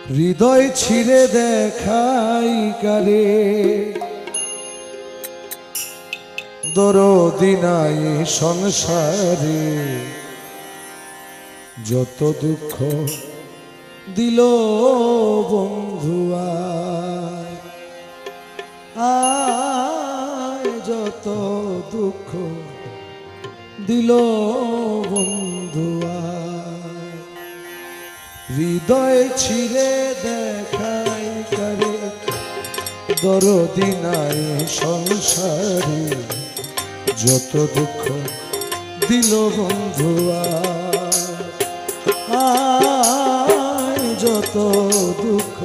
হৃদয় ছিঁড়ে দেখাই কারে দরদি নাই সংসারে যত দুঃখ দিল বন্ধু আয় যত দুঃখ দিল বন্ধু হৃদয় ছিঁড়ে দেখাই কারে দরদি নাই সংসারে যত দুঃখ দিল বন্ধু আয় যত দুঃখ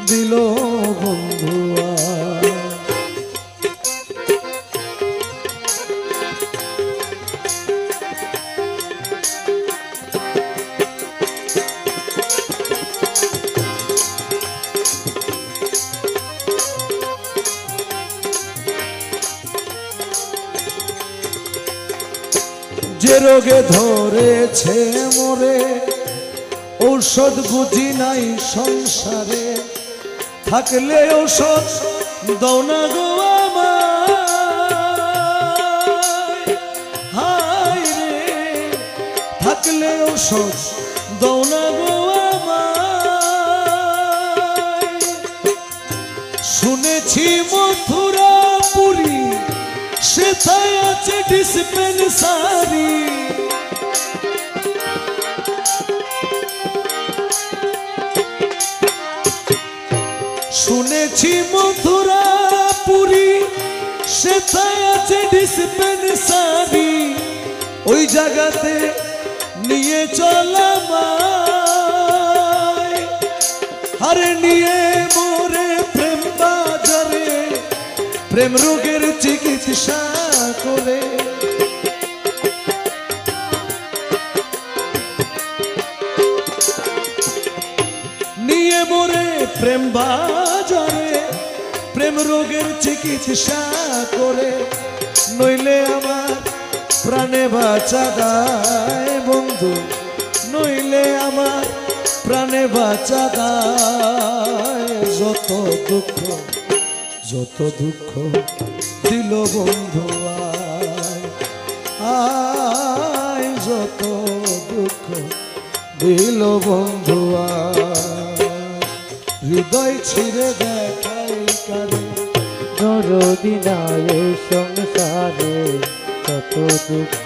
দিল বন্ধু যে রোগে ধরেছে মোরে ঔষধ বুঝি নাই সংসারে থাকলে ঔষধ দাও না গো আমায় হায় রে থাকলে ঔষধ দাও না গো আমায় শুনেছি মথুরাপুরী সেথায় আছে ডিসপেন্সারি শুনেছি মথুরাপুরী সেথায় আছে ডিসপেন্সারি ওই জায়গাতে নিয়ে চলামায় আরে নিয়ে মোরে প্রেম বাজারে প্রেম রোগের চিকিৎসা করে নিয়ে মোরে প্রেম বাজারে প্রেম রোগের চিকিৎসা করে নইলে আমার প্রাণে বাঁচা দায় বন্ধু নইলে আমার প্রাণে বাঁচা দায় যত দুঃখ দিল বন্ধু আয় যত দুঃখ দিল বন্ধু হৃদয় ছিঁড়ে দেখাই কারে দরদি নাই সংসারে যত দুঃখ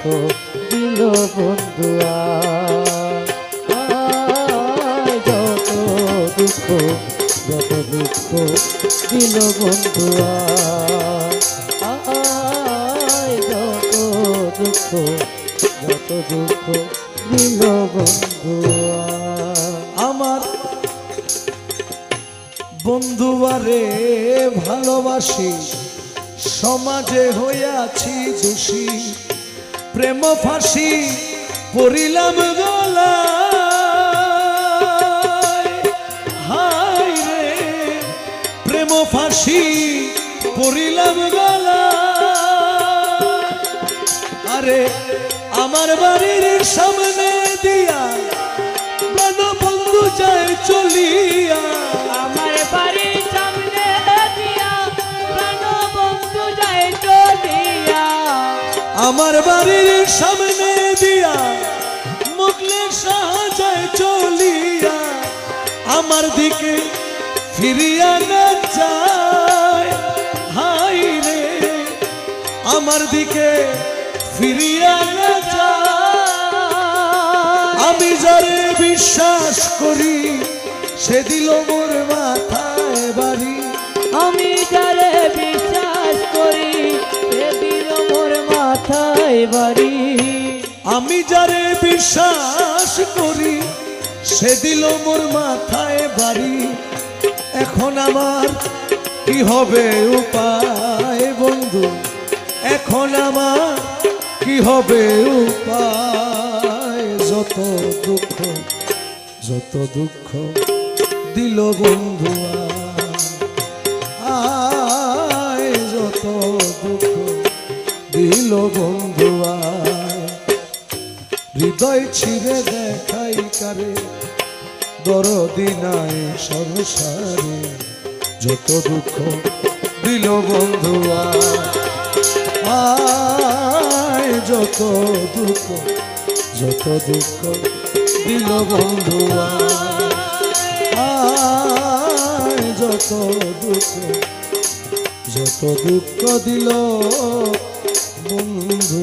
দিল বন্ধু আয় যত দুঃখ দিল বন্ধু আয় যত দুঃখ দিল বন্ধু আমার বন্ধুয়ারে ভালোবাসি সমাজে হইয়াছি দোষী প্রেম ফাঁসি পড়িলাম গলায় হায় রে প্রেম ফাঁসি পড়িলাম গলায় আরে আমার বাড়ির সামনে দিয়া প্রাণ বন্ধু যায় চলিয়া আমার বাড়ির সামনে দিয়া প্রাণ বন্ধু যায় চলিয়া আমার বাড়ির সামনে দিয়া মুখলের সাহায্য চলিয়া আমার দিকে ফিরিয়া না যায় হাই রে আমার দিকে ফিরিয়া না যায় আমি যারে বিশ্বাস করি সে দিল মোর মাথায় বাড়ি আমি যারে বিশ্বাস করি সে দিল মোর মাথায় বাড়ি আমি যারে বিশ্বাস করি সে দিল মোর মাথায় বাড়ি এখন আমার কি হবে উপায় বন্ধু এখন আমার কি হবে উপায় যত দুঃখ দিল বন্ধু আয় যত দুঃখ দিল বন্ধু আয় হৃদয় ছিঁড়ে দেখাই কারে দরদি নাই সংসারে, যত দুঃখ দিল বন্ধু আয়, যত দুঃখ দিল বন্ধু আয়, যত দুঃখ দিল বন্ধু